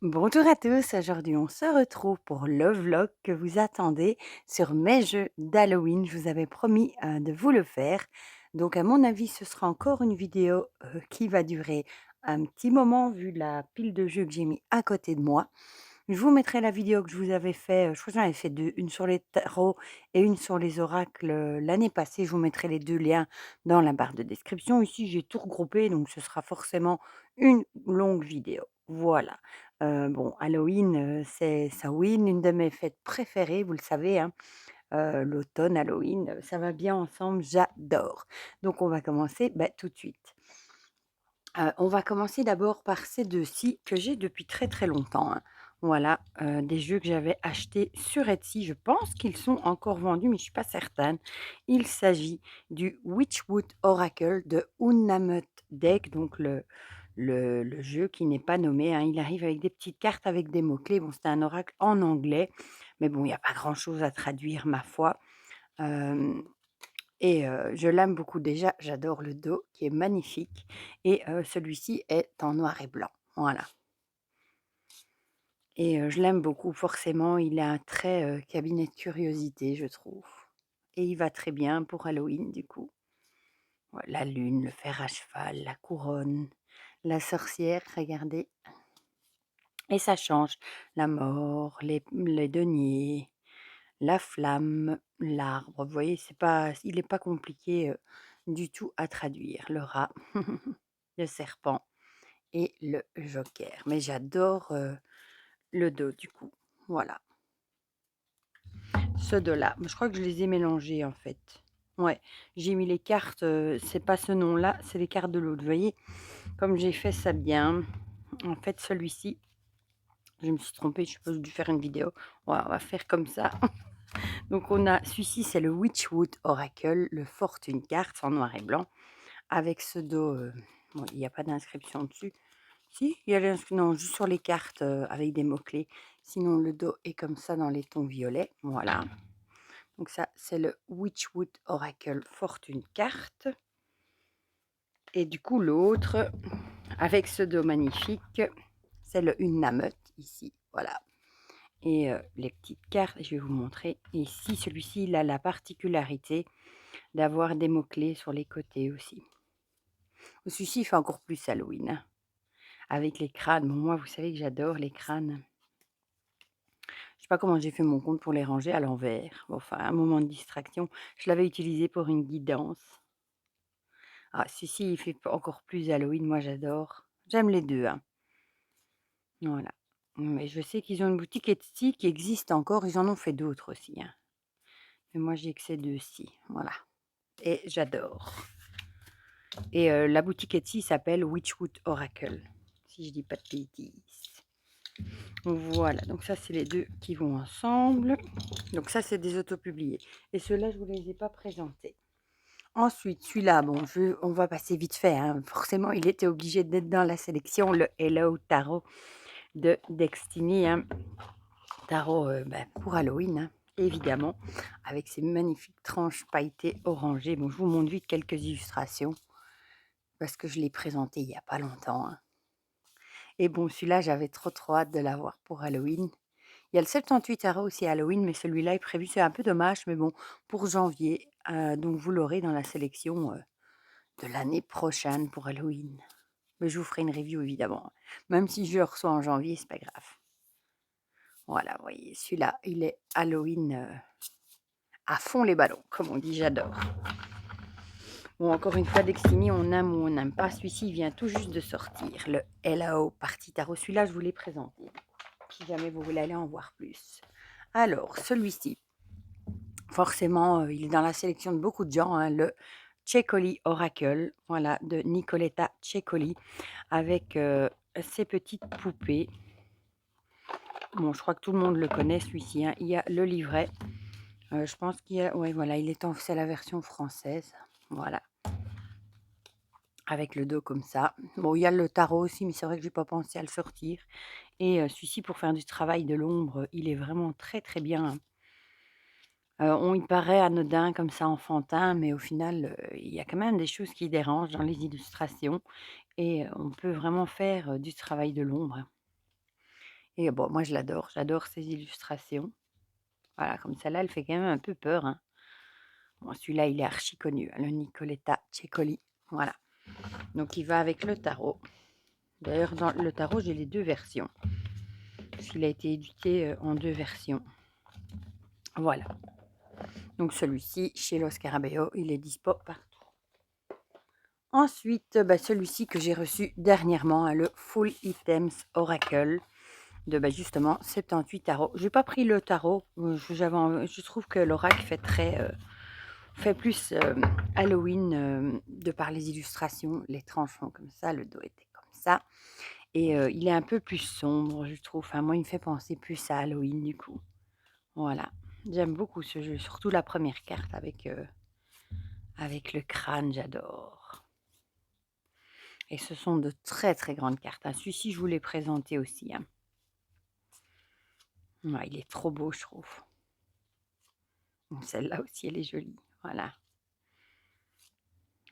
Bonjour à tous, aujourd'hui on se retrouve pour le vlog que vous attendez sur mes jeux d'Halloween. Je vous avais promis de vous le faire. Donc à mon avis ce sera encore une vidéo qui va durer un petit moment vu la pile de jeux que j'ai mis à côté de moi. Je vous mettrai la vidéo que je vous avais fait, je crois que j'en avais fait 2, une sur les tarots et une sur les oracles, l'année passée. Je vous mettrai les 2 liens dans la barre de description. Ici, j'ai tout regroupé, donc ce sera forcément une longue vidéo. Voilà. Bon, Halloween, c'est Samhain, une de mes fêtes préférées, vous le savez, hein. L'automne, Halloween, ça va bien ensemble, j'adore. Donc on va commencer, bah, tout de suite. On va commencer d'abord par ces 2-ci que j'ai depuis très, très longtemps, hein. Voilà, des jeux que j'avais achetés sur Etsy. Je pense qu'ils sont encore vendus, mais je suis pas certaine. Il s'agit du Witchwood Oracle de Unnamed Deck, donc le jeu qui n'est pas nommé, hein. Il arrive avec des petites cartes avec des mots-clés. Bon, c'est un oracle en anglais, mais bon, il y a pas grand-chose à traduire, ma foi. Hem et je l'aime beaucoup déjà, j'adore le dos qui est magnifique et celui-ci est en noir et blanc, voilà et je l'aime beaucoup forcément, il a un trait, cabinet de curiosité je trouve et il va très bien pour Halloween du coup. Ouais, la lune, le fer à cheval, la couronne, la sorcière, regardez et ça change. La mort, les deniers, la flamme, l'arbre, vous voyez? C'est pas il est pas compliqué, du tout à traduire. Le rat, le serpent et le joker. Mais j'adore, le dos du coup, voilà. Ceux de là, je crois que je les ai mélangés en fait. Ouais, j'ai mis les cartes, c'est pas ce nom-là, c'est les cartes de l'autre. Vous voyez? Comme j'ai fait ça bien. En fait, celui-ci, je me suis trompée, je suppose, dû faire une vidéo. Ouais, on va faire comme ça. Donc on a celui-ci, c'est le Witchwood Oracle, le fortune carte en noir et blanc, avec ce dos, bon, il n'y a pas d'inscription dessus. Si, il y a non, juste sur les cartes, avec des mots-clés. Sinon le dos est comme ça dans les tons violets, voilà. Donc ça, c'est le Witchwood Oracle fortune carte et du coup l'autre, avec ce dos magnifique, c'est le Unnamed ici, voilà. Et les petites cartes, je vais vous montrer. Ici, celui-ci, il a la particularité d'avoir des mots-clés sur les côtés aussi. Celui-ci, il fait encore plus Halloween, hein, avec les crânes. Bon, moi, vous savez que j'adore les crânes. Je sais pas comment j'ai fait mon compte pour les ranger à l'envers. Bon, enfin, un moment de distraction. Je l'avais utilisé pour une guidance. Ah, celui-ci, il fait encore plus Halloween. Moi, j'adore. J'aime les deux, hein. Voilà. Mais je sais qu'ils ont une boutique Etsy qui existe encore. Ils en ont fait d'autres aussi, hein. Mais moi, j'ai que ces deux-ci. Voilà. Et j'adore. Et la boutique Etsy s'appelle Witchwood Oracle, si je dis pas de bêtises. Voilà, donc ça, c'est les 2 qui vont ensemble. Donc ça, c'est des autopubliés et ceux-là, je vous les ai pas présentés. Ensuite, celui-là, bon, on va passer vite fait, hein. Forcément, il était obligé d'être dans la sélection, le Hello Tarot de Destiny, hein. Tarot, pour Halloween, hein, évidemment, avec ces magnifiques tranches pailletées orangées. Bon, je vous montre vite quelques illustrations. Parce que je l'ai présenté il y a pas longtemps, hein. Et bon, celui-là, j'avais trop, trop hâte de l'avoir pour Halloween. Il y a le 78 Tarot aussi Halloween, mais celui-là est prévu. C'est un peu dommage, mais bon, pour janvier. Donc vous l'aurez dans la sélection, de l'année prochaine pour Halloween. Mais je vous ferai une review évidemment. Même si je le reçois en janvier, c'est pas grave. Voilà, vous voyez, celui-là, il est Halloween, à fond les ballons, comme on dit, j'adore. Bon, encore une fois, Destiny, on aime ou on n'aime pas. Celui-ci, il vient tout juste de sortir. Le Hello Party Tarot. Celui-là, je vous l'ai présenté. Si jamais vous voulez aller en voir plus. Alors, celui-ci, forcément, il est dans la sélection de beaucoup de gens, hein, le Cecoli Oracle, voilà, de Nicoletta Cecoli, avec ses petites poupées. Bon, je crois que tout le monde le connaît, celui-ci, hein. Il y a le livret. Je pense qu'il y a... Oui, voilà, c'est la version française. Voilà. Avec le dos comme ça. Bon, il y a le tarot aussi, mais c'est vrai que j'ai pas pensé à le sortir. Et celui-ci, pour faire du travail de l'ombre, il est vraiment très, très bien. On y paraît anodin comme ça, enfantin, mais au final, il y a quand même des choses qui dérangent dans les illustrations et on peut vraiment faire, du travail de l'ombre. et bon, moi je l'adore, j'adore ses illustrations. Voilà, comme celle-là, elle fait quand même un peu peur, hein. Bon, celui-là, il est archi connu, hein, le Nicoletta Cecoli. Voilà, donc il va avec le tarot. D'ailleurs, dans le tarot, j'ai les 2 versions, parce qu'il a été édité, en 2 versions. Voilà, donc celui-ci, chez Los Scarabeo, il est dispo partout. Ensuite, bah, celui-ci que j'ai reçu dernièrement, hein, le Full Items Oracle de, bah, justement 78 tarots. J'ai pas pris le tarot, je trouve que l'oracle fait fait plus, Halloween, de par les illustrations, les tranchants comme ça, le dos était comme ça et il est un peu plus sombre, je trouve. Enfin, moi, il me fait penser plus à Halloween, du coup. Voilà. J'aime beaucoup ce jeu, surtout la première carte avec le crâne, j'adore. Et ce sont de très, très grandes cartes, hein. Celui-ci, je vous l'ai présenté aussi, hein. Ouais, il est trop beau, je trouve. Celle-là aussi, elle est jolie. Voilà.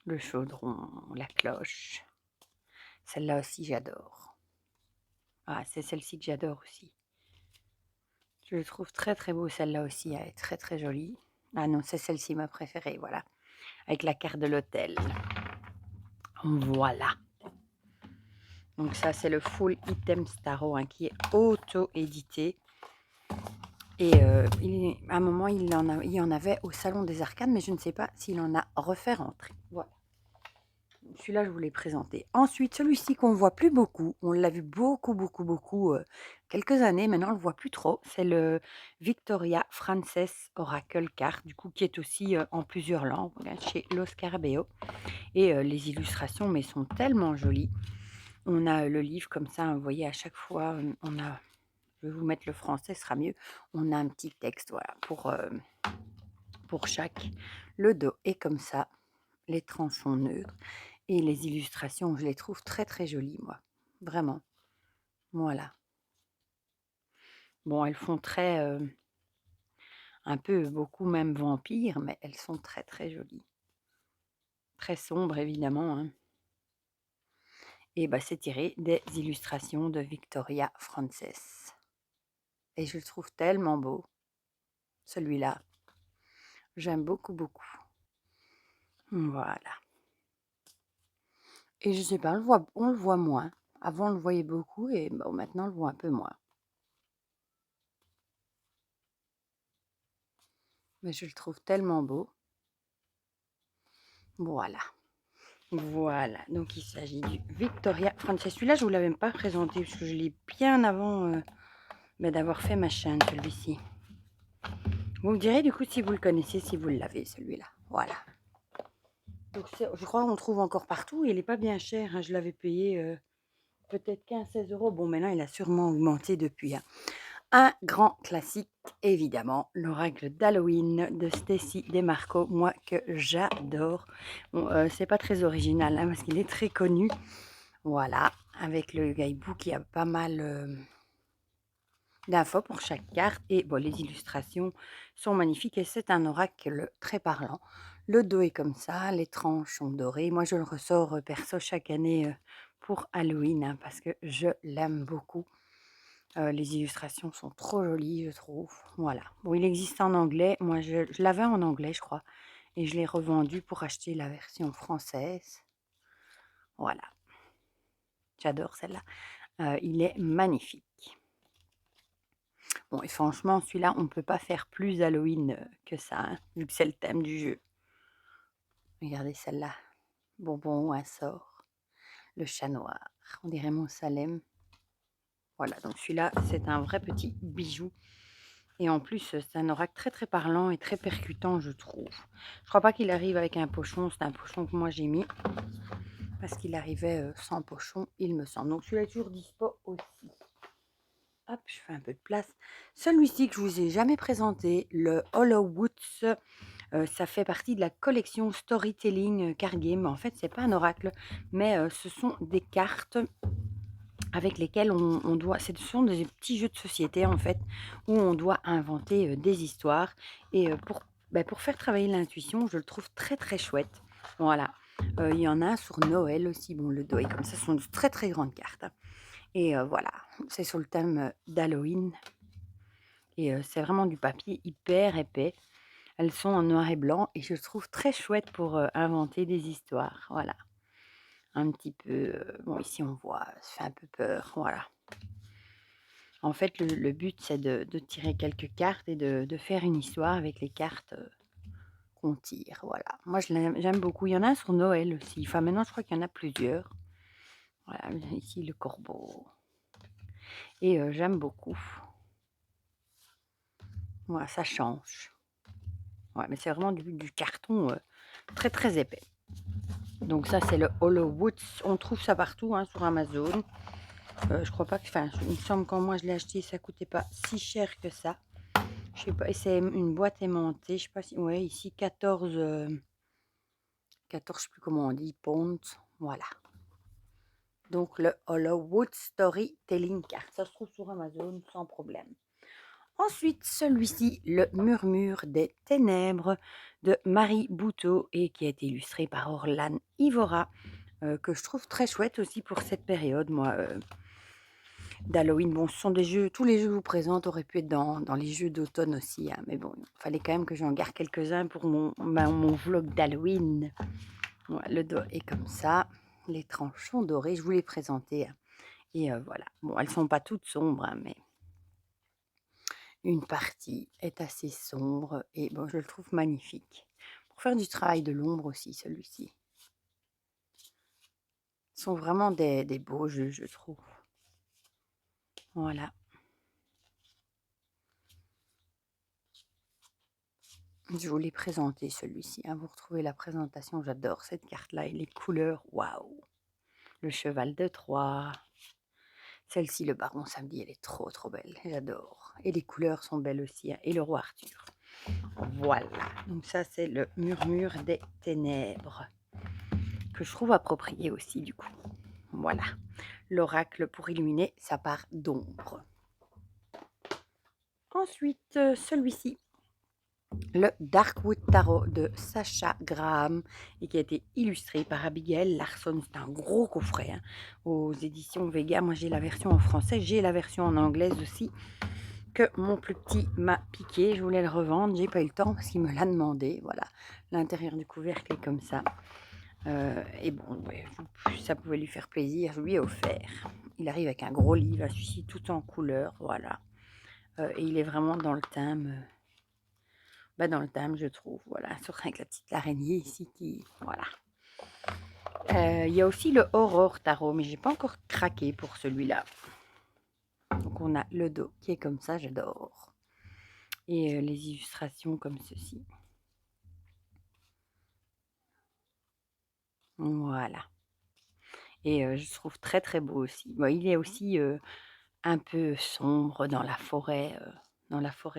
Le chaudron, la cloche. Celle-là aussi, j'adore. Ah, c'est celle-ci que j'adore aussi. Je le trouve très, très beau. Celle-là aussi, elle est très, très jolie. Ah non, c'est celle-ci ma préférée, voilà. Avec la carte de l'hôtel. Voilà. Donc ça, c'est le Full Item Tarot, hein, qui est auto-édité. Et à un moment, il y en avait au Salon des Arcades, mais je ne sais pas s'il en a refait rentrer. Voilà. Celui-là, je vous l'ai présenté. Ensuite, celui-ci qu'on ne voit plus beaucoup, on l'a vu beaucoup, beaucoup, beaucoup, quelques années, maintenant on ne le voit plus trop, c'est le Victoria Frances Oracle Card, du coup, qui est aussi en plusieurs langues, regarde, chez Los Scarabeo. Et les illustrations, mais sont tellement jolies. On a le livre comme ça, vous voyez, à chaque fois, on a, je vais vous mettre le français, ce sera mieux, on a un petit texte, voilà, pour chaque. Le dos est comme ça, les tranches sont neutres. Et les illustrations, je les trouve très, très jolies, moi. Vraiment. Voilà. Bon, elles font très, un peu, beaucoup même vampires, mais elles sont très, très jolies. Très sombres, évidemment, hein. Et bah, c'est tiré des illustrations de Victoria Frances. Et je le trouve tellement beau, celui-là. J'aime beaucoup, beaucoup. Voilà. Et je sais pas, on le voit moins. Avant, on le voyait beaucoup et bon, maintenant, on le voit un peu moins. Mais je le trouve tellement beau. Voilà. Voilà, donc il s'agit du Victoria Frances. Celui-là, je ne vous l'avais même pas présenté parce que je l'ai bien avant d'avoir fait ma chaîne, celui-ci. Vous me direz du coup si vous le connaissez, si vous l'avez, celui-là. Voilà. Donc je crois qu'on le trouve encore partout. Il n'est pas bien cher, hein. Je l'avais payé peut-être 15-16 euros. Bon, maintenant, il a sûrement augmenté depuis, hein. Un grand classique, évidemment, l'oracle d'Halloween de Stacy DeMarco, moi que j'adore. Bon, c'est pas très original, hein, parce qu'il est très connu. Voilà, avec le guidebook, qui a pas mal d'infos pour chaque carte. Et bon, les illustrations sont magnifiques et c'est un oracle très parlant. Le dos est comme ça, les tranches sont dorées. Moi, je le ressors perso chaque année pour Halloween, hein, parce que je l'aime beaucoup. Les illustrations sont trop jolies, je trouve. Voilà. Bon, il existe en anglais. Moi, je l'avais en anglais, je crois. Et je l'ai revendu pour acheter la version française. Voilà. J'adore celle-là. Il est magnifique. Bon, et franchement, celui-là, on ne peut pas faire plus Halloween que ça, hein, vu que c'est le thème du jeu. Regardez celle-là. Bonbon, un sort. Le chat noir. On dirait Mont Salem. Voilà, donc celui-là, c'est un vrai petit bijou. Et en plus, c'est un oracle très, très parlant et très percutant, je trouve. Je crois pas qu'il arrive avec un pochon. C'est un pochon que moi j'ai mis. Parce qu'il arrivait sans pochon, il me semble. Donc celui-là est toujours dispo aussi. Hop, je fais un peu de place. Celui-ci que je vous ai jamais présenté, le Hollow Woods, ça fait partie de la collection Storytelling Card Game. En fait, c'est pas un oracle, mais ce sont des cartes avec lesquelles on doit... Ce sont des petits jeux de société, en fait, où on doit inventer des histoires. Et pour faire travailler l'intuition, je le trouve très, très chouette. Voilà. Il y en a un sur Noël aussi. Bon, le dos est comme ça. Ce sont de très, très grandes cartes, hein. Et voilà, c'est sur le thème, d'Halloween et c'est vraiment du papier hyper épais. Elles sont en noir et blanc et je trouve très chouette pour, inventer des histoires, voilà. Un petit peu, bon ici on voit, ça fait un peu peur, voilà. En fait, le but c'est de tirer quelques cartes et de faire une histoire avec les cartes, qu'on tire, voilà. Moi j'aime beaucoup. Il y en a un sur Noël aussi, enfin maintenant je crois qu'il y en a plusieurs. Voilà, ici le corbeau et j'aime beaucoup. Voilà, ça change. Ouais, mais c'est vraiment du carton, très, très épais. Donc ça, c'est le Hollow Woods. On trouve ça partout, hein, sur Amazon. Je crois pas que, enfin, il me semble quand moi je l'ai acheté, ça coûtait pas si cher que ça. Je sais pas, et c'est une boîte aimantée. Je sais pas si, ouais, ici 14, 14, je sais plus comment on dit, pounds. Voilà. Donc le Hollow Woods Storytelling Card. Ça se trouve sur Amazon sans problème. Ensuite, celui-ci, Le Murmure des Ténèbres de Marie Bouteau et qui a été illustré par Orlan Ivora, que je trouve très chouette aussi pour cette période, moi, d'Halloween. Bon, ce sont des jeux, tous les jeux que je vous présente auraient pu être dans les jeux d'automne aussi, hein, mais bon, il fallait quand même que j'en garde quelques-uns pour mon vlog d'Halloween. Voilà, le dos est comme ça, les tranches sont dorées, je vous les présentais, hein, et voilà. Bon, elles sont pas toutes sombres, hein, mais une partie est assez sombre et bon, je le trouve magnifique. Pour faire du travail de l'ombre aussi, celui-ci. Ce sont vraiment des beaux jeux, je trouve. Voilà. Je vous l'ai présenté celui-ci, hein. Vous retrouvez la présentation, j'adore cette carte-là et les couleurs, waouh! Le cheval de Troie. Celle-ci, le baron samedi, elle est trop trop belle, j'adore. Et les couleurs sont belles aussi, hein. Et le roi Arthur. Voilà, donc ça c'est le Murmure des Ténèbres, que je trouve approprié aussi du coup. Voilà, l'oracle pour illuminer sa part d'ombre. Ensuite, celui-ci, le Darkwood Tarot de Sacha Graham et qui a été illustré par Abigail Larson. C'est un gros coffret, hein, aux éditions Vega. Moi j'ai la version en français, j'ai la version en anglaise aussi que mon plus petit m'a piqué. Je voulais le revendre, j'ai pas eu le temps parce qu'il me l'a demandé. Voilà, l'intérieur du couvercle est comme ça. Et bon, ouais, ça pouvait lui faire plaisir, je lui ai offert. Il arrive avec un gros livre, celui-ci tout en couleur, voilà. Et il est vraiment dans le thème, dans le thème, je trouve, voilà, surtout avec la petite araignée ici qui, voilà. Il y a aussi le Aurore Tarot, mais j'ai pas encore craqué pour celui-là. Donc on a le dos qui est comme ça, j'adore. Et les illustrations comme ceci. Voilà. Et je trouve très très beau aussi. Bon, il est aussi un peu sombre dans la forêt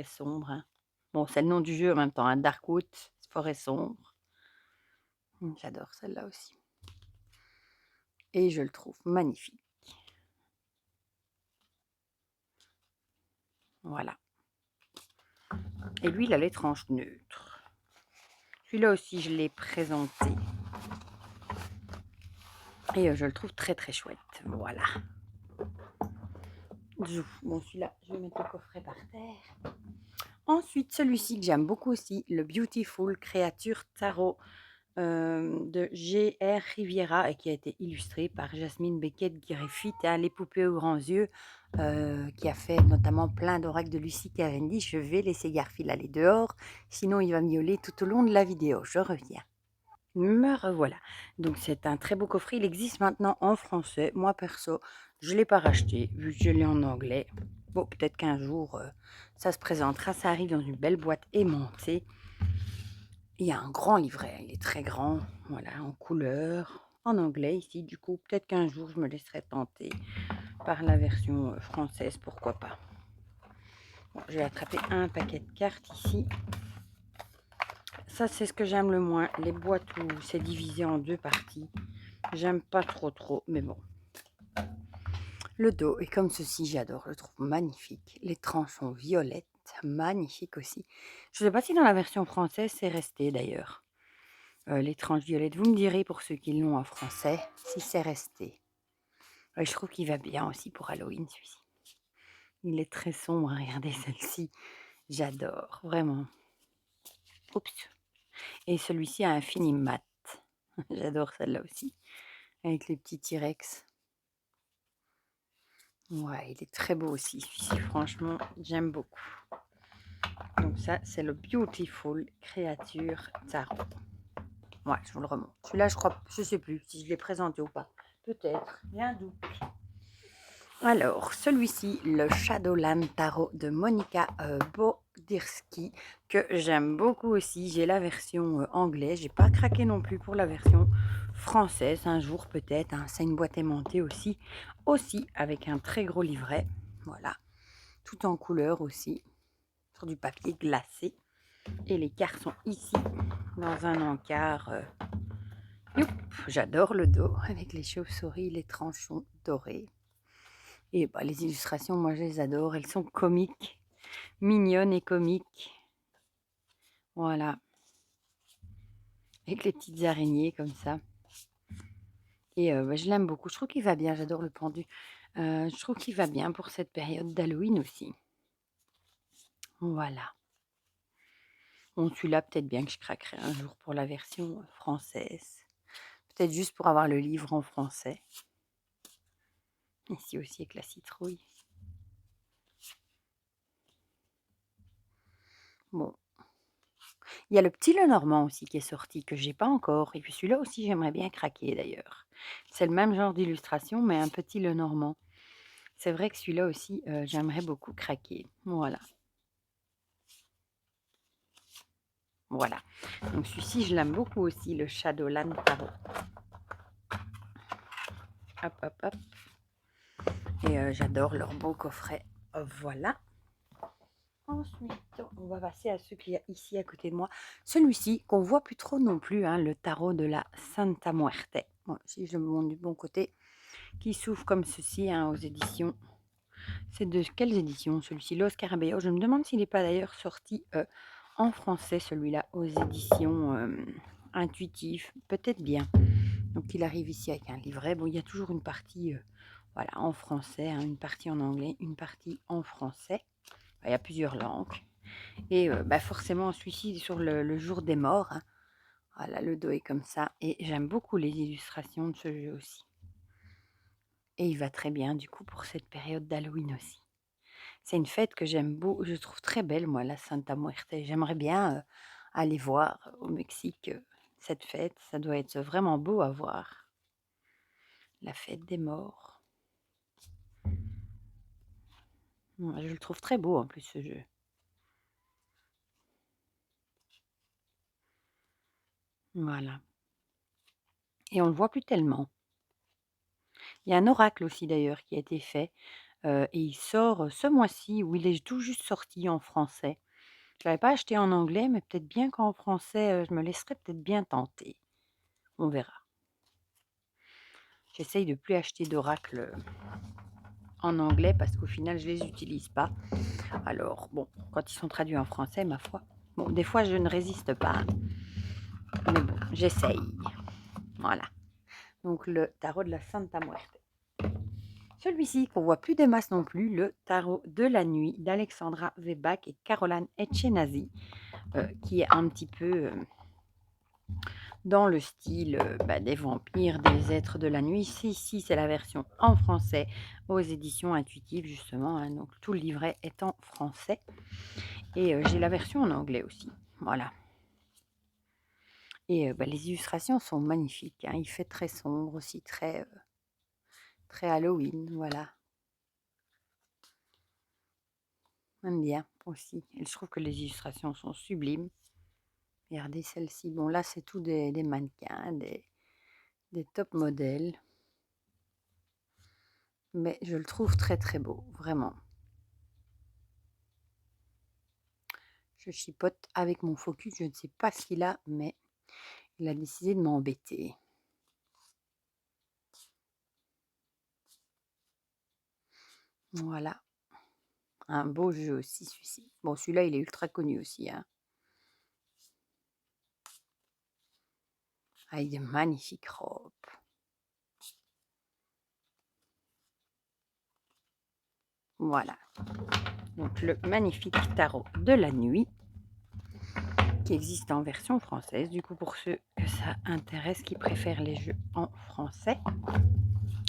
sombre, hein. Bon, c'est le nom du jeu en même temps, hein, Darkwood, forêt sombre. J'adore celle-là aussi. Et je le trouve magnifique. Voilà. Et lui, il a les tranches neutres. Celui-là aussi, je l'ai présenté. Et je le trouve très très chouette. Voilà. Bon, celui-là, je vais mettre le coffret par terre. Ensuite, celui-ci que j'aime beaucoup aussi, le Beautiful Creature Tarot de G.R. Riviera et qui a été illustré par Jasmine Beckett-Griffith, hein, les poupées aux grands yeux, qui a fait notamment plein d'oracles de Lucie Cavendish. Je vais laisser Garfield aller dehors, sinon il va miauler tout au long de la vidéo. Je reviens. Me revoilà. Donc c'est un très beau coffret. Il existe maintenant en français. Moi perso, je ne l'ai pas racheté vu que je l'ai en anglais. Bon, peut-être qu'un jour ça se présentera. Ça arrive dans une belle boîte aimantée. Il y a un grand livret, il est très grand, voilà, en couleur, en anglais ici. Du coup, peut-être qu'un jour je me laisserai tenter par la version française, pourquoi pas. Bon, je vais attraper un paquet de cartes ici. Ça, c'est ce que j'aime le moins, les boîtes où c'est divisé en deux parties. J'aime pas trop, mais bon. Le dos est comme ceci, j'adore, je le trouve magnifique. Les tranches sont violettes, magnifiques aussi. Je ne sais pas si dans la version française c'est resté d'ailleurs. Les tranches violettes, vous me direz pour ceux qui l'ont en français, si c'est resté. Ouais, je trouve qu'il va bien aussi pour Halloween, celui-ci. Il est très sombre, regardez celle-ci. J'adore, vraiment. Oups. Et celui-ci a un fini mat. J'adore celle-là aussi, avec les petits T-Rex. Ouais, il est très beau aussi, celui-ci. Franchement, j'aime beaucoup. Donc ça, c'est le Beautiful Creature Tarot. Ouais, je vous le remonte. Celui-là, je crois, je sais plus si je l'ai présenté ou pas. Peut-être, il y a un doute. Alors, celui-ci, le Shadowland Tarot de Monica Bodirski, que j'aime beaucoup aussi. J'ai la version anglaise. J'ai pas craqué non plus pour la version française. Un jour peut-être. Hein. C'est une boîte aimantée aussi. Aussi avec un très gros livret. Voilà. Tout en couleur aussi. Sur du papier glacé. Et les cartes sont ici. Dans un encart. J'adore le dos. Avec les chauves-souris, les tranchons dorés. Et bah, les illustrations, moi, je les adore. Elles sont comiques, mignonnes et comiques. Voilà. Avec les petites araignées comme ça. Et bah, je l'aime beaucoup. Je trouve qu'il va bien. J'adore le pendu. Je trouve qu'il va bien pour cette période d'Halloween aussi. Voilà. Bon, celui-là, peut-être bien que je craquerai un jour pour la version française. Peut-être juste pour avoir le livre en français. Ici aussi avec la citrouille. Bon. Il y a le petit Lenormand aussi qui est sorti, que j'ai pas encore. Et puis celui-là aussi, j'aimerais bien craquer d'ailleurs. C'est le même genre d'illustration, mais un petit Lenormand. C'est vrai que celui-là aussi, j'aimerais beaucoup craquer. Voilà. Voilà. Donc celui-ci, je l'aime beaucoup aussi, le Shadowland Tarot. Hop, hop, hop. Et j'adore leur beau coffret. Voilà. Ensuite, on va passer à ce qu'il y a ici à côté de moi. Celui-ci, qu'on voit plus trop non plus, hein, le tarot de la Santa Muerte. Bon, si je me montre du bon côté, qui s'ouvre comme ceci, hein, aux éditions. C'est de quelles éditions celui-ci? Los Carabello. Je me demande s'il n'est pas d'ailleurs sorti en français, celui-là, aux éditions Intuitif. Peut-être bien. Donc il arrive ici avec un livret. Bon, il y a toujours une partie voilà, en français, hein, une partie en anglais, une partie en français. Il y a plusieurs langues. Et bah forcément, celui-ci sur le jour des morts. Hein. Voilà, le dos est comme ça. Et j'aime beaucoup les illustrations de ce jeu aussi. Et il va très bien, du coup, pour cette période d'Halloween aussi. C'est une fête que j'aime beaucoup, je trouve très belle, moi, la Santa Muerte. J'aimerais bien aller voir au Mexique cette fête. Ça doit être vraiment beau à voir. La fête des morts. Je le trouve très beau en plus, ce jeu. Voilà. Et on le voit plus tellement. Il y a un oracle aussi d'ailleurs qui a été fait. Et il sort ce mois-ci, où il est tout juste sorti en français. Je ne l'avais pas acheté en anglais, mais peut-être bien qu'en français, je me laisserais peut-être bien tenter. On verra. J'essaye de plus acheter d'oracle en anglais parce qu'au final, je les utilise pas. Alors, bon, quand ils sont traduits en français, ma foi. Bon, des fois, je ne résiste pas. Mais bon, j'essaye. Voilà. Donc, le tarot de la Santa Muerte. Celui-ci, qu'on voit plus des masses non plus, le tarot de la nuit d'Alexandra Weback et Caroline Etchenazi, qui est un petit peu dans le style des vampires, des êtres de la nuit. Ici, c'est la version en français aux éditions intuitives, justement. Hein, donc, tout le livret est en français. Et j'ai la version en anglais aussi. Voilà. Et les illustrations sont magnifiques. Hein. Il fait très sombre aussi, très, très Halloween. Voilà. J'aime bien aussi. Et je trouve que les illustrations sont sublimes. Regardez celle-ci. Bon, là, c'est tout des mannequins, des top modèles. Mais je le trouve très, très beau. Vraiment. Je chipote avec mon focus. Je ne sais pas ce qu'il a, mais il a décidé de m'embêter. Voilà. Un beau jeu aussi, celui-ci. Bon, celui-là, il est ultra connu aussi. Hein. Avec de magnifiques robes. Voilà. Donc le magnifique tarot de la nuit qui existe en version française. Du coup, pour ceux que ça intéresse, qui préfèrent les jeux en français.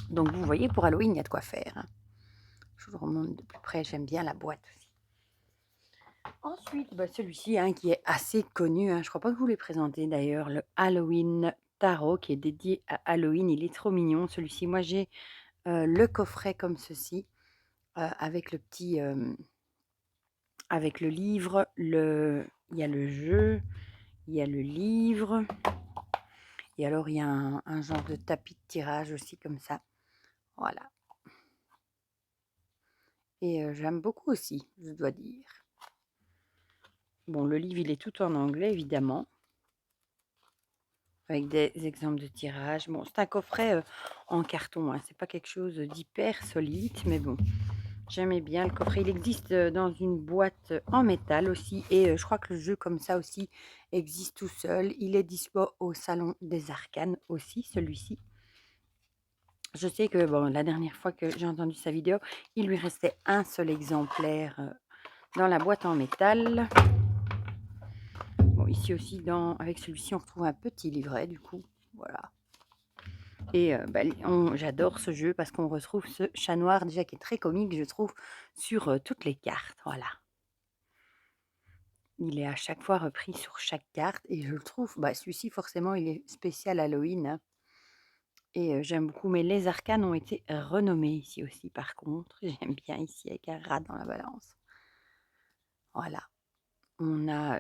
Donc vous voyez, pour Halloween, il y a de quoi faire. Hein. Je vous le remonte de plus près. J'aime bien la boîte aussi. Ensuite, celui-ci qui est assez connu. Je ne crois pas que je vous l'ai présenté d'ailleurs. Le Halloween Tarot qui est dédié à Halloween. Il est trop mignon. Celui-ci, moi j'ai le coffret comme ceci. Avec le petit... avec le livre. Il y a le jeu. Il y a le livre. Et alors, il y a un genre de tapis de tirage aussi comme ça. Voilà. Et j'aime beaucoup aussi, je dois dire. Bon, le livre, il est tout en anglais, évidemment. Avec des exemples de tirage. Bon, c'est un coffret en carton. C'est pas quelque chose d'hyper solide, mais bon. J'aimais bien le coffret. Il existe dans une boîte en métal aussi. Et je crois que le jeu comme ça aussi existe tout seul. Il est dispo au Salon des Arcanes aussi, celui-ci. Je sais que la dernière fois que j'ai entendu sa vidéo, il lui restait un seul exemplaire dans la boîte en métal. Bon, ici aussi, avec celui-ci, on retrouve un petit livret, du coup. Voilà. Et j'adore ce jeu parce qu'on retrouve ce chat noir, déjà qui est très comique, je trouve, sur toutes les cartes. Voilà. Il est à chaque fois repris sur chaque carte et je le trouve, celui-ci, forcément, il est spécial Halloween. Hein. Et j'aime beaucoup, mais les arcanes ont été renommés ici aussi par contre. J'aime bien ici avec un rat dans la balance. Voilà. On a...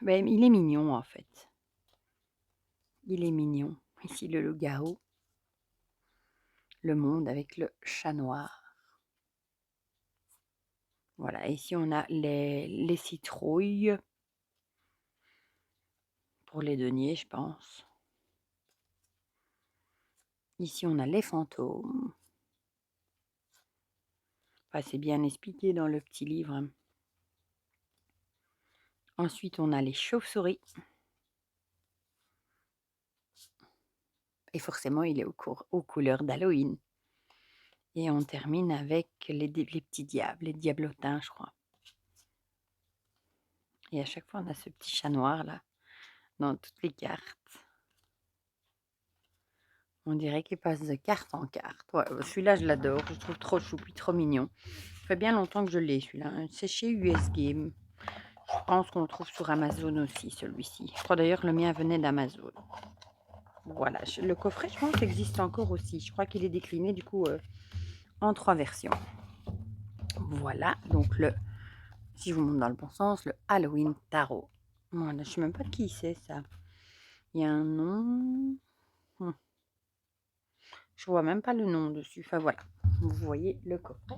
il est mignon en fait. Il est mignon. Ici le loup-garou. Le monde avec le chat noir. Voilà, ici on a les citrouilles. Pour les deniers, je pense. Ici on a les fantômes. C'est bien expliqué dans le petit livre. Ensuite, on a les chauves-souris. Et forcément, il est aux couleurs d'Halloween. Et on termine avec les petits diables, les diablotins, je crois. Et à chaque fois, on a ce petit chat noir, là, dans toutes les cartes. On dirait qu'il passe de carte en carte. Ouais, celui-là, je l'adore. Je le trouve trop choupi, trop mignon. Ça fait bien longtemps que je l'ai, celui-là. C'est chez US Game. Je pense qu'on le trouve sur Amazon aussi, celui-ci. Je crois d'ailleurs que le mien venait d'Amazon. Voilà. Le coffret, je pense, existe encore aussi. Je crois qu'il est décliné, du coup, en 3 versions. Voilà. Donc, si je vous montre dans le bon sens, le Halloween Tarot. Voilà. Je ne sais même pas de qui c'est, ça. Il y a un nom. Je vois même pas le nom dessus. Enfin, voilà. Vous voyez le coffret.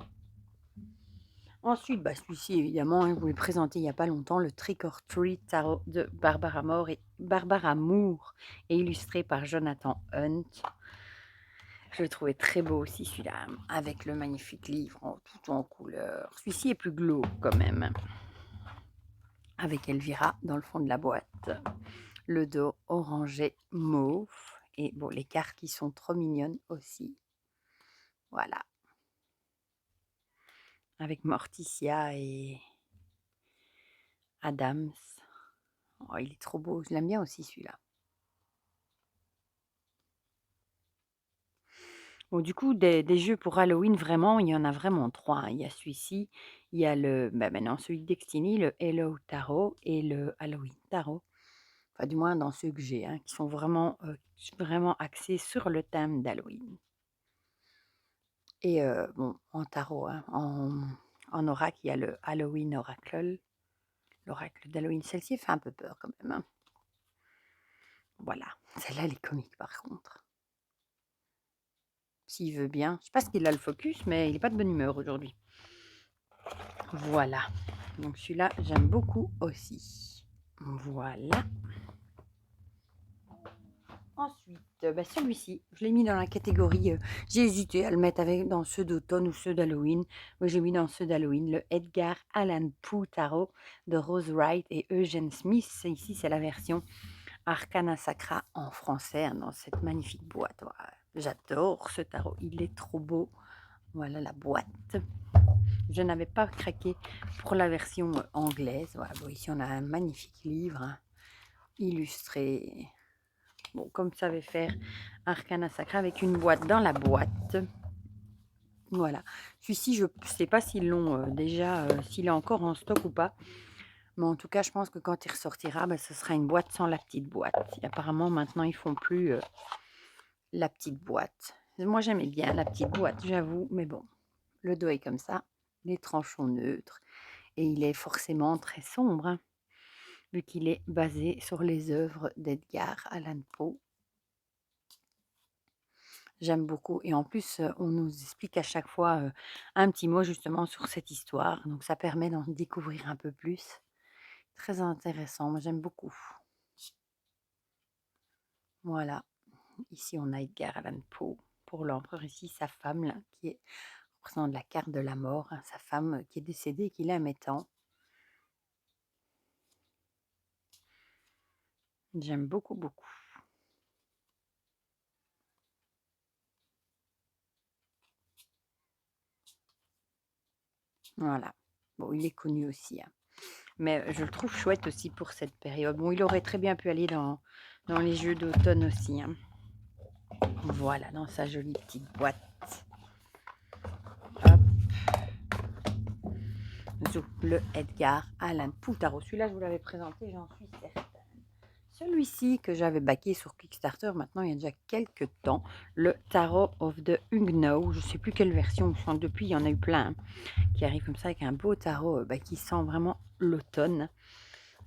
Ensuite, celui-ci, évidemment, je vous l'ai présenté il n'y a pas longtemps, le Trick or Treat Tarot de Barbara Moore et illustré par Jonathan Hunt. Je le trouvais très beau aussi, celui-là, avec le magnifique livre tout en couleur. Celui-ci est plus glauque quand même, avec Elvira dans le fond de la boîte. Le dos orangé mauve. Et bon, les cartes qui sont trop mignonnes aussi. Voilà. Avec Morticia et Adams. Oh, il est trop beau. Je l'aime bien aussi, celui-là. Bon, du coup, des jeux pour Halloween, vraiment, il y en a vraiment 3. Hein. Il y a celui-ci, il y a maintenant celui de Destiny, le Hello Tarot et le Halloween Tarot. Enfin, du moins dans ceux que j'ai, qui sont vraiment, vraiment axés sur le thème d'Halloween. Et en tarot, en oracle, il y a le Halloween Oracle. L'oracle d'Halloween, celle-ci fait un peu peur quand même. Hein. Voilà, celle-là, elle est comique par contre. S'il veut bien. Je ne sais pas s'il a le focus, mais il n'est pas de bonne humeur aujourd'hui. Voilà. Donc celui-là, j'aime beaucoup aussi. Voilà. Ensuite, celui-ci, je l'ai mis dans la catégorie... j'ai hésité à le mettre dans ceux d'automne ou ceux d'Halloween. Moi, j'ai mis dans ceux d'Halloween le Edgar Allan Poe Tarot de Rose Wright et Eugene Smith. Ici, c'est la version Arcana Sacra en français, dans cette magnifique boîte. Voilà. J'adore ce tarot, il est trop beau. Voilà la boîte. je n'avais pas craqué pour la version anglaise. Voilà, bon, ici on a un magnifique livre hein, illustré. Bon, comme savait faire Arcana Sacra avec une boîte dans la boîte. Voilà. Celui-ci, je ne sais pas s'ils l'ont déjà, s'il est encore en stock ou pas. Mais en tout cas, je pense que quand il ressortira, ben, ce sera une boîte sans la petite boîte. Et apparemment, maintenant, ils font plus la petite boîte. Moi, j'aimais bien la petite boîte, j'avoue. Mais bon, le dos est comme ça. Les tranchons neutres. Et il est forcément très sombre, hein, vu qu'il est basé sur les œuvres d'Edgar Allan Poe. J'aime beaucoup. Et en plus, on nous explique à chaque fois un petit mot justement sur cette histoire. Donc, ça permet d'en découvrir un peu plus. Très intéressant. Moi, j'aime beaucoup. Voilà. Ici, on a Edgar Allan Poe pour l'empereur. Ici, sa femme, là, qui est représente la carte de la mort. Hein, sa femme qui est décédée et qui l'aimait tant. J'aime beaucoup, beaucoup. Voilà. Bon, il est connu aussi. Hein. Mais je le trouve chouette aussi pour cette période. Bon, il aurait très bien pu aller dans les jeux d'automne aussi. Hein. Voilà, dans sa jolie petite boîte. Hop. Le Edgar Allan Poe Tarot. Celui-là, je vous l'avais présenté, j'en suis certaine. Celui-ci que j'avais backé sur Kickstarter, maintenant il y a déjà quelques temps, le Tarot of the Ungno. Je ne sais plus quelle version, depuis il y en a eu plein hein, qui arrivent comme ça avec un beau tarot qui sent vraiment l'automne.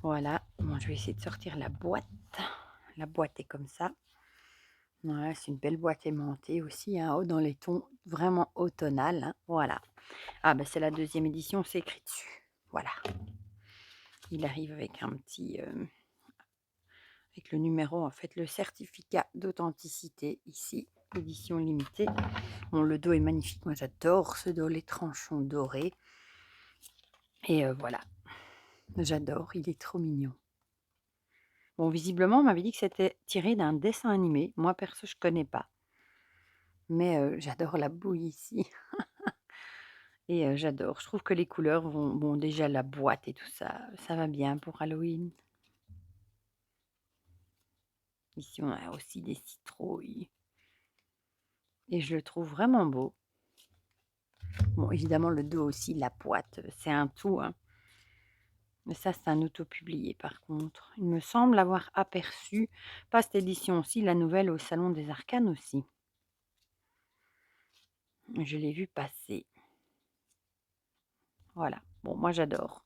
Voilà, bon, je vais essayer de sortir la boîte. La boîte est comme ça. Voilà, c'est une belle boîte aimantée aussi, hein, dans les tons vraiment automnales. Hein, voilà. Ah, ben c'est la deuxième édition, c'est écrit dessus. Voilà. Il arrive avec un petit... avec le numéro, en fait, le certificat d'authenticité, ici, édition limitée. Bon, le dos est magnifique. Moi, j'adore ce dos, les tranchons dorés. Et voilà. J'adore, il est trop mignon. Bon, visiblement, on m'avait dit que c'était tiré d'un dessin animé. Moi, perso, je connais pas. Mais j'adore la bouille ici. Et j'adore. Je trouve que les couleurs vont... Bon, déjà, la boîte et tout ça, ça va bien pour Halloween. Ici, on a aussi des citrouilles. Et je le trouve vraiment beau. Bon, évidemment, le dos aussi, la boîte, c'est un tout. Hein. Mais ça, c'est un auto-publié, par contre. Il me semble avoir aperçu, pas cette édition aussi, la nouvelle au Salon des Arcanes aussi. Je l'ai vu passer. Voilà. Bon, moi, j'adore.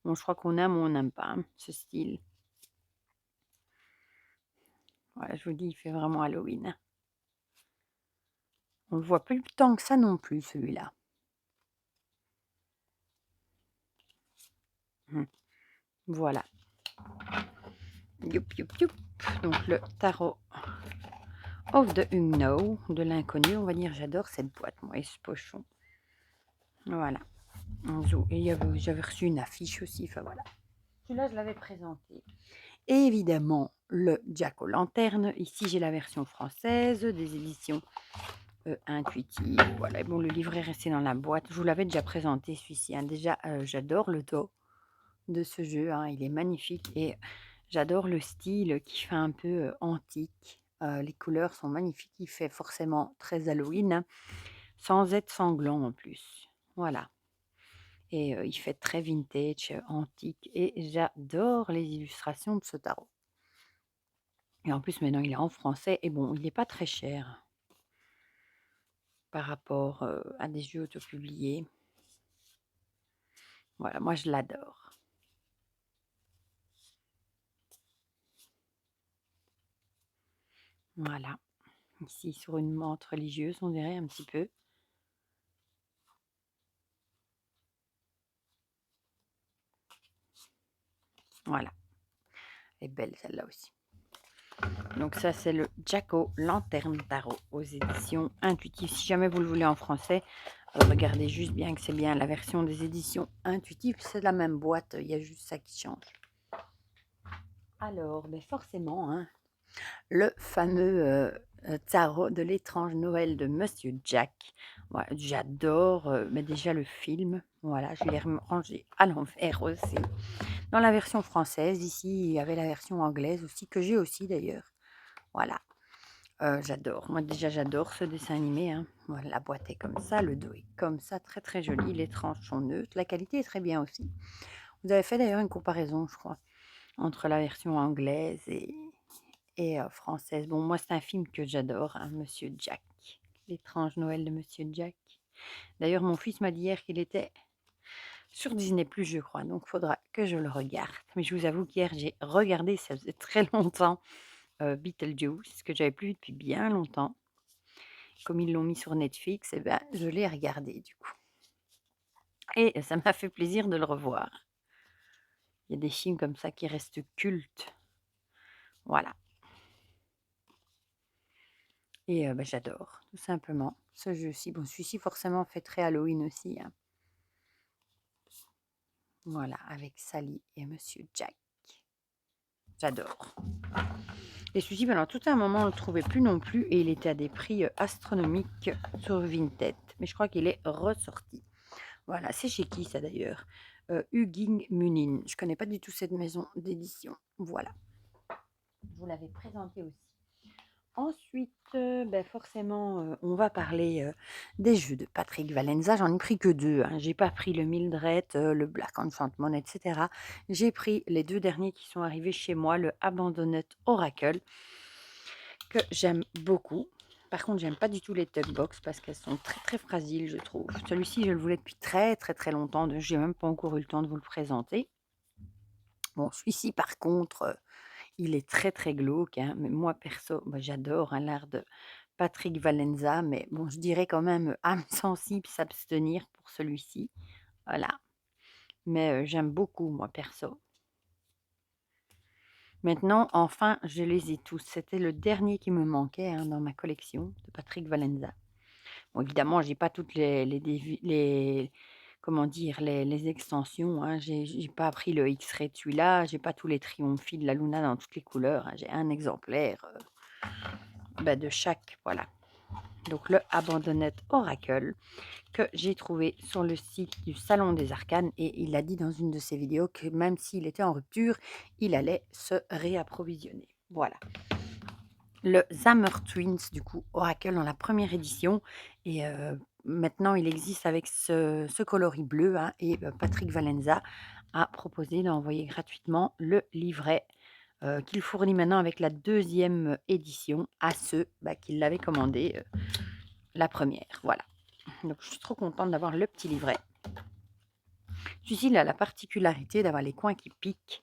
Bon, je crois qu'on aime ou on n'aime pas hein, ce style. Voilà, je vous dis, il fait vraiment Halloween. On le voit plus tant que ça non plus, celui-là. Voilà. Youp, youp, youp. Donc, le tarot of the Unknown, de l'inconnu. On va dire, j'adore cette boîte, moi, et ce pochon. Voilà. Et j'avais reçu une affiche aussi. Enfin, voilà. Celui-là, je l'avais présenté. Et évidemment, le Jack aux lanternes. Ici, j'ai la version française des éditions intuitives. Voilà. Et bon, le livret est resté dans la boîte. Je vous l'avais déjà présenté, celui-ci. Hein. Déjà, j'adore le dos de ce jeu. Hein. Il est magnifique. Et j'adore le style qui fait un peu antique. Les couleurs sont magnifiques. Il fait forcément très Halloween. Hein, sans être sanglant en plus. Voilà. Et il fait très vintage, antique. Et j'adore les illustrations de ce tarot. Et en plus, maintenant, il est en français. Et bon, il n'est pas très cher par rapport à des jeux autopubliés. Voilà, moi, je l'adore. Voilà. Ici, sur une menthe religieuse, on dirait un petit peu. Voilà. Elle est belle, celle-là aussi. Donc ça, c'est le Jack-O Lanterne Tarot aux éditions intuitives. Si jamais vous le voulez en français, regardez juste bien que c'est bien la version des éditions intuitives. C'est la même boîte, il y a juste ça qui change. Alors, ben forcément, hein, le fameux Tarot de l'étrange Noël de Monsieur Jack. Ouais, j'adore, mais déjà le film, voilà, je l'ai rangé à l'envers aussi. Dans la version française, ici, il y avait la version anglaise aussi, que j'ai aussi d'ailleurs. Voilà, j'adore. Moi déjà, j'adore ce dessin animé, hein. Voilà, la boîte est comme ça, le dos est comme ça, très, très joli. Les tranches sont neutres, la qualité est très bien aussi. Vous avez fait d'ailleurs une comparaison, je crois, entre la version anglaise et française. Bon, moi, c'est un film que j'adore, hein, Monsieur Jack. L'étrange Noël de Monsieur Jack. D'ailleurs, mon fils m'a dit hier qu'il était sur Disney+, je crois, donc faudra que je le regarde. Mais je vous avoue qu'hier, j'ai regardé, ça faisait très longtemps, Beetlejuice, que j'avais plus vu depuis bien longtemps. Comme ils l'ont mis sur Netflix, eh ben, je l'ai regardé du coup. Et ça m'a fait plaisir de le revoir. Il y a des films comme ça qui restent cultes. Voilà. Et bah, j'adore, tout simplement, ce jeu-ci. Bon, celui-ci, forcément, fait très Halloween aussi, hein. Voilà, avec Sally et Monsieur Jack. J'adore. Et celui-ci, pendant tout un moment, on ne le trouvait plus non plus et il était à des prix astronomiques sur Vinted. Mais je crois qu'il est ressorti. Voilà, c'est chez qui ça d'ailleurs? Hugging Munin. Je ne connais pas du tout cette maison d'édition. Voilà. Je vous l'avais présenté aussi. Ensuite, ben forcément, on va parler des jeux de Patrick Valenza. J'en ai pris que 2, hein. J'ai pas pris le Mildred, le Black Enchantment, etc. J'ai pris les 2 derniers qui sont arrivés chez moi, le Abandoned Oracle, que j'aime beaucoup. Par contre, j'aime pas du tout les Tug Box parce qu'elles sont très, très fragiles, je trouve. Celui-ci, je le voulais depuis très, très, très longtemps, donc j'ai même pas encore eu le temps de vous le présenter. Bon, celui-ci, par contre, il est très, très glauque, hein, mais moi perso, bah, j'adore, hein, l'art de Patrick Valenza, mais bon, je dirais quand même, âme sensible, s'abstenir pour celui-ci, voilà. Mais j'aime beaucoup moi perso. Maintenant, enfin, je les ai tous. C'était le dernier qui me manquait, hein, dans ma collection de Patrick Valenza. Bon, évidemment, j'ai pas toutes les comment dire? Les extensions, hein. J'ai pas pris le X-ray de celui-là, j'ai pas tous les Triomphie de la Luna dans toutes les couleurs, hein. J'ai un exemplaire, bah, de chaque, voilà. Donc le Abandoned Oracle que j'ai trouvé sur le site du Salon des Arcanes et il a dit dans une de ses vidéos que même s'il était en rupture, il allait se réapprovisionner. Voilà. Le Zammer Twins, du coup, Oracle dans la première édition et maintenant il existe avec ce coloris bleu, hein, et Patrick Valenza a proposé d'envoyer gratuitement le livret qu'il fournit maintenant avec la deuxième édition à ceux qui l'avaient commandé la première. Voilà. Donc je suis trop contente d'avoir le petit livret. Celui-ci, il a la particularité d'avoir les coins qui piquent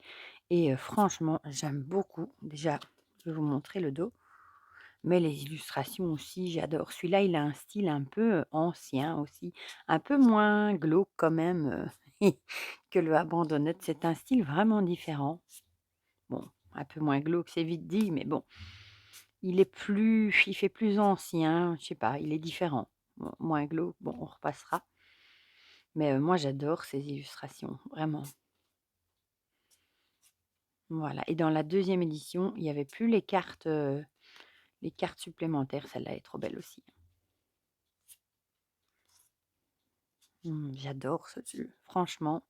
et franchement, j'aime beaucoup. Déjà, je vais vous montrer le dos, mais les illustrations aussi, j'adore. Celui-là, il a un style un peu ancien aussi, un peu moins glauque quand même que le Abandonned. C'est un style vraiment différent. Bon, un peu moins glauque, c'est vite dit, mais bon, il fait plus ancien, je sais pas, il est différent. Bon, moins glauque, bon, on repassera. Mais moi, j'adore ces illustrations, vraiment. Voilà, et dans la deuxième édition, il y avait plus les cartes supplémentaires. Celle-là est trop belle aussi. J'adore ce jeu, franchement.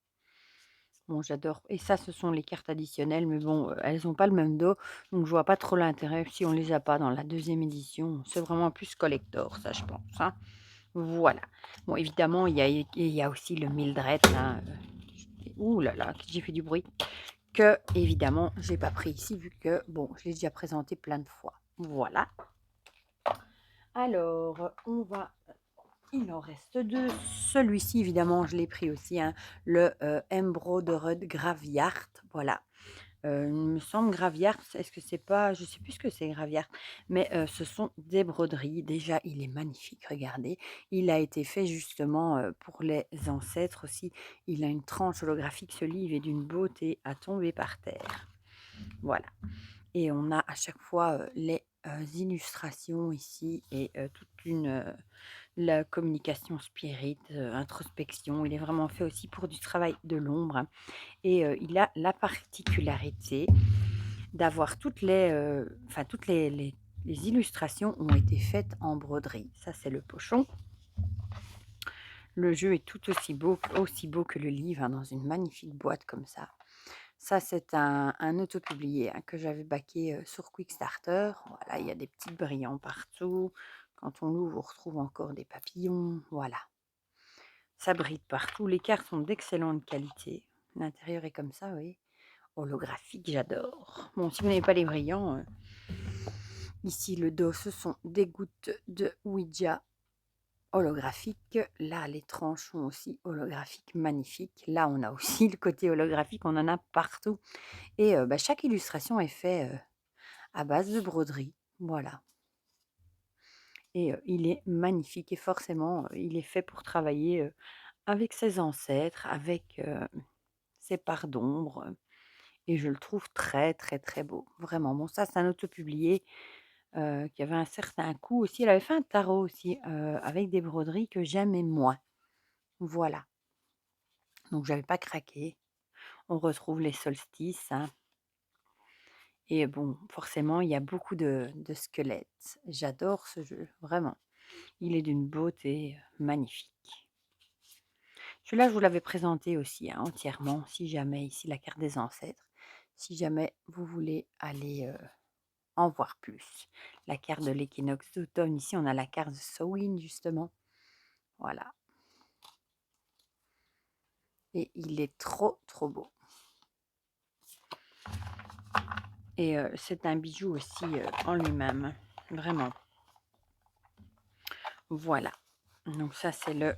Bon, j'adore et ça, ce sont les cartes additionnelles, mais bon, elles ont pas le même dos, donc je vois pas trop l'intérêt si on les a pas dans la deuxième édition. C'est vraiment plus collector, ça, je pense, hein. Voilà. Bon, évidemment, il y a aussi le Mildred, là, ouh là là, j'ai fait du bruit. Que évidemment, j'ai pas pris ici vu que, bon, je l'ai déjà présenté plein de fois. Voilà. Alors, il en reste 2. Celui-ci, évidemment, je l'ai pris aussi, hein, le Embroidered Graviart. Voilà. Il me semble Graviart, est-ce que c'est pas, je sais plus ce que c'est Graviart, mais ce sont des broderies. Déjà, il est magnifique, regardez. Il a été fait justement pour les ancêtres aussi. Il a une tranche holographique, ce livre est d'une beauté à tomber par terre. Voilà. Et on a à chaque fois les illustrations ici et toute la communication spirit, introspection. Il est vraiment fait aussi pour du travail de l'ombre, hein. Et il a la particularité d'avoir toutes les les illustrations ont été faites en broderie. Ça, c'est le pochon. Le jeu est tout aussi beau que le livre, hein, dans une magnifique boîte comme ça. Ça, c'est un autopublié, hein, que j'avais baqué sur Quickstarter. Voilà, il y a des petits brillants partout. Quand on l'ouvre, on retrouve encore des papillons. Voilà, ça brille partout. Les cartes sont d'excellente qualité. L'intérieur est comme ça, oui. Holographique, j'adore. Bon, si vous n'avez pas les brillants, ici le dos, ce sont des gouttes de Ouija holographiques. Là, les tranches sont aussi holographiques, magnifiques. Là, on a aussi le côté holographique, on en a partout. Et chaque illustration est faite à base de broderie. Voilà. Et il est magnifique et forcément, il est fait pour travailler avec ses ancêtres, avec ses parts d'ombre. Et je le trouve très, très, très beau. Vraiment. Bon, ça, c'est un autopublié qui avait un certain coût aussi. Elle avait fait un tarot aussi avec des broderies que j'aimais moins. Voilà. Donc, j'avais pas craqué. On retrouve les solstices, hein. Et bon, forcément, il y a beaucoup de squelettes. J'adore ce jeu, vraiment. Il est d'une beauté magnifique. Celui-là, je vous l'avais présenté aussi, hein, entièrement, si jamais, ici la carte des ancêtres, si jamais vous voulez aller en voir plus. La carte de l'équinoxe d'automne, ici on a la carte de Samhain justement. Voilà. Et il est trop, trop beau. Et c'est un bijou aussi en lui-même, vraiment. Voilà. Donc ça, c'est le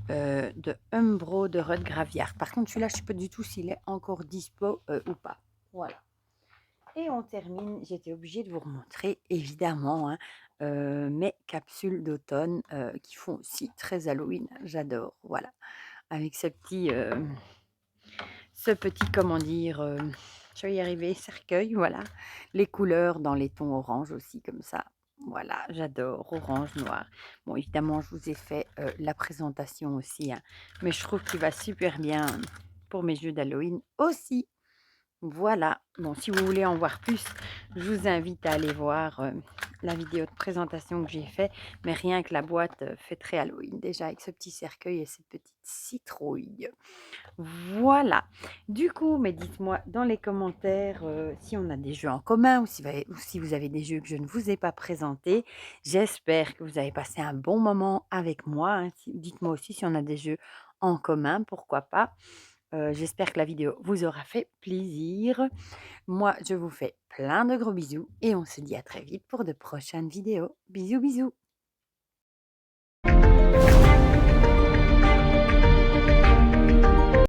de Umbro de Rudd Graviard. Par contre, celui-là, je ne sais pas du tout s'il est encore dispo ou pas. Voilà. Et on termine, j'étais obligée de vous remontrer, évidemment, hein, mes capsules d'automne qui font aussi très Halloween. J'adore, voilà. Avec ce petit, comment dire, je vais y arriver, cercueil, voilà. Les couleurs dans les tons orange aussi, comme ça. Voilà, j'adore, orange, noir. Bon, évidemment, je vous ai fait la présentation aussi, hein, mais je trouve qu'il va super bien pour mes jeux d'Halloween aussi. Voilà, bon, si vous voulez en voir plus, je vous invite à aller voir la vidéo de présentation que j'ai fait, mais rien que la boîte fait très Halloween, déjà avec ce petit cercueil et cette petite citrouille. Voilà, du coup, mais dites-moi dans les commentaires si on a des jeux en commun ou si vous avez des jeux que je ne vous ai pas présentés. J'espère que vous avez passé un bon moment avec moi, hein. Dites-moi aussi si on a des jeux en commun, pourquoi pas. J'espère que la vidéo vous aura fait plaisir. Moi, je vous fais plein de gros bisous et on se dit à très vite pour de prochaines vidéos. Bisous, bisous.